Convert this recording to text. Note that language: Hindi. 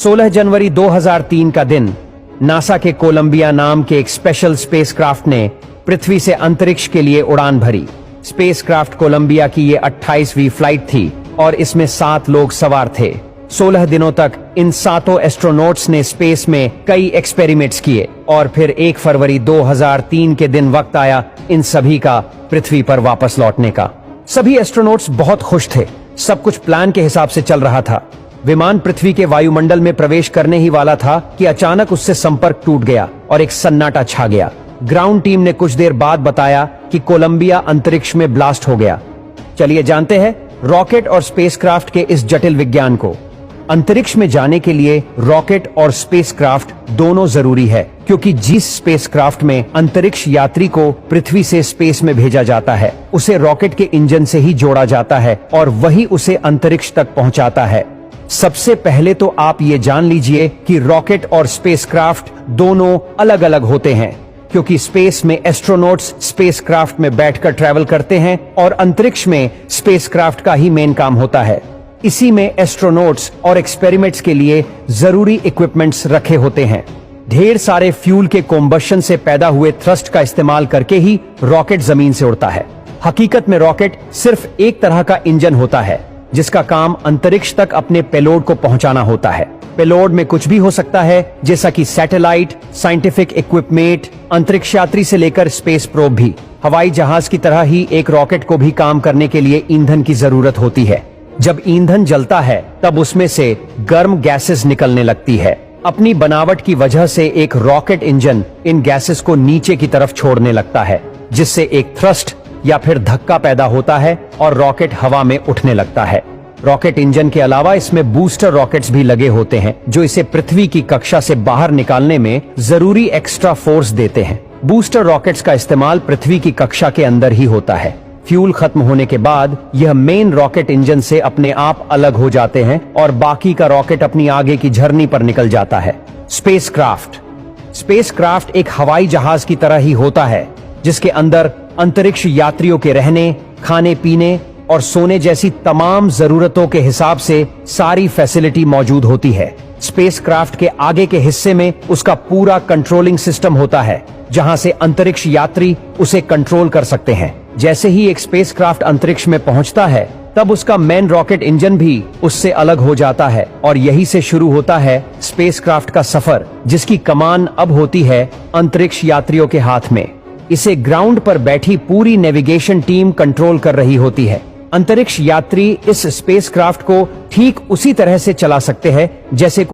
16 जनवरी 2003 का दिन नासा के कोलंबिया नाम के एक स्पेशल स्पेसक्राफ्ट ने पृथ्वी से अंतरिक्ष के लिए उड़ान भरी। स्पेसक्राफ्ट कोलंबिया की ये 28वीं फ्लाइट थी और इसमें 7 लोग सवार थे। 16 दिनों तक इन 7 एस्ट्रोनॉट्स ने स्पेस में कई एक्सपेरिमेंट्स किए और फिर 1 फरवरी 2003 के दिन वक्त आया इन सभी का पृथ्वी पर वापस लौटने का। सभी एस्ट्रोनॉट्स बहुत खुश थे। सब कुछ प्लान के हिसाब से चल रहा था। विमान पृथ्वी के वायुमंडल में प्रवेश करने ही वाला था कि अचानक उससे संपर्क टूट गया और एक सन्नाटा छा गया। ग्राउंड टीम ने कुछ देर बाद बताया कि कोलंबिया अंतरिक्ष में ब्लास्ट हो गया। चलिए जानते हैं रॉकेट और स्पेसक्राफ्ट के इस जटिल विज्ञान को। अंतरिक्ष में जाने के लिए रॉकेट और स्पेसक्राफ्ट दोनों जरूरी है, क्योंकि जिस स्पेसक्राफ्ट में अंतरिक्ष यात्री को पृथ्वी से स्पेस में भेजा जाता है उसे रॉकेट के इंजन से ही जोड़ा जाता है और वही उसे अंतरिक्ष तक पहुंचाता है। सबसे पहले तो आप ये जान लीजिए कि रॉकेट और स्पेसक्राफ्ट दोनों अलग अलग होते हैं, क्योंकि स्पेस में एस्ट्रोनॉट्स स्पेसक्राफ्ट में बैठकर ट्रैवल करते हैं और अंतरिक्ष में स्पेसक्राफ्ट का ही मेन काम होता है। इसी में एस्ट्रोनॉट्स और एक्सपेरिमेंट्स के लिए जरूरी इक्विपमेंट्स रखे होते हैं। ढेर सारे फ्यूल के कॉम्बशन से पैदा हुए थ्रस्ट का इस्तेमाल करके ही रॉकेट जमीन से उड़ता है। हकीकत में रॉकेट सिर्फ एक तरह का इंजन होता है जिसका काम अंतरिक्ष तक अपने पेलोड को पहुंचाना होता है। पेलोड में कुछ भी हो सकता है, जैसा कि सैटेलाइट, साइंटिफिक इक्विपमेंट, अंतरिक्ष यात्री से लेकर स्पेस प्रोब भी। हवाई जहाज की तरह ही एक रॉकेट को भी काम करने के लिए ईंधन की जरूरत होती है। जब ईंधन जलता है तब उसमें से गर्म गैसेस निकलने लगती है। अपनी बनावट की वजह से एक रॉकेट इंजन इन गैसेस को नीचे की तरफ छोड़ने लगता है, जिससे एक थ्रस्ट या फिर धक्का पैदा होता है और रॉकेट हवा में उठने लगता है। रॉकेट इंजन के अलावा इसमें बूस्टर रॉकेट्स भी लगे होते हैं जो इसे पृथ्वी की कक्षा से बाहर निकालने में जरूरी एक्स्ट्रा फोर्स देते हैं। बूस्टर रॉकेट्स का इस्तेमाल पृथ्वी की कक्षा के अंदर ही होता है। फ्यूल खत्म होने के बाद यह मेन रॉकेट इंजन से अपने आप अलग हो जाते हैं और बाकी का रॉकेट अपनी आगे की झरनी पर निकल जाता है। स्पेसक्राफ्ट एक हवाई जहाज की तरह ही होता है, जिसके अंदर अंतरिक्ष यात्रियों के रहने, खाने पीने और सोने जैसी तमाम जरूरतों के हिसाब से सारी फैसिलिटी मौजूद होती है। स्पेसक्राफ्ट के आगे के हिस्से में उसका पूरा कंट्रोलिंग सिस्टम होता है, जहां से अंतरिक्ष यात्री उसे कंट्रोल कर सकते हैं। जैसे ही एक स्पेसक्राफ्ट अंतरिक्ष में पहुंचता है तब उसका मेन रॉकेट इंजन भी उससे अलग हो जाता है और यही से शुरू होता है स्पेसक्राफ्ट का सफर, जिसकी कमान अब होती है अंतरिक्ष यात्रियों के हाथ में। इसे ग्राउंड पर बैठी पूरी नेविगेशन टीम कंट्रोल कर रही होती है। अंतरिक्ष यात्री इस स्पेसक्राफ्ट को ठीक उसी तरह से चला सकते हैं जैसे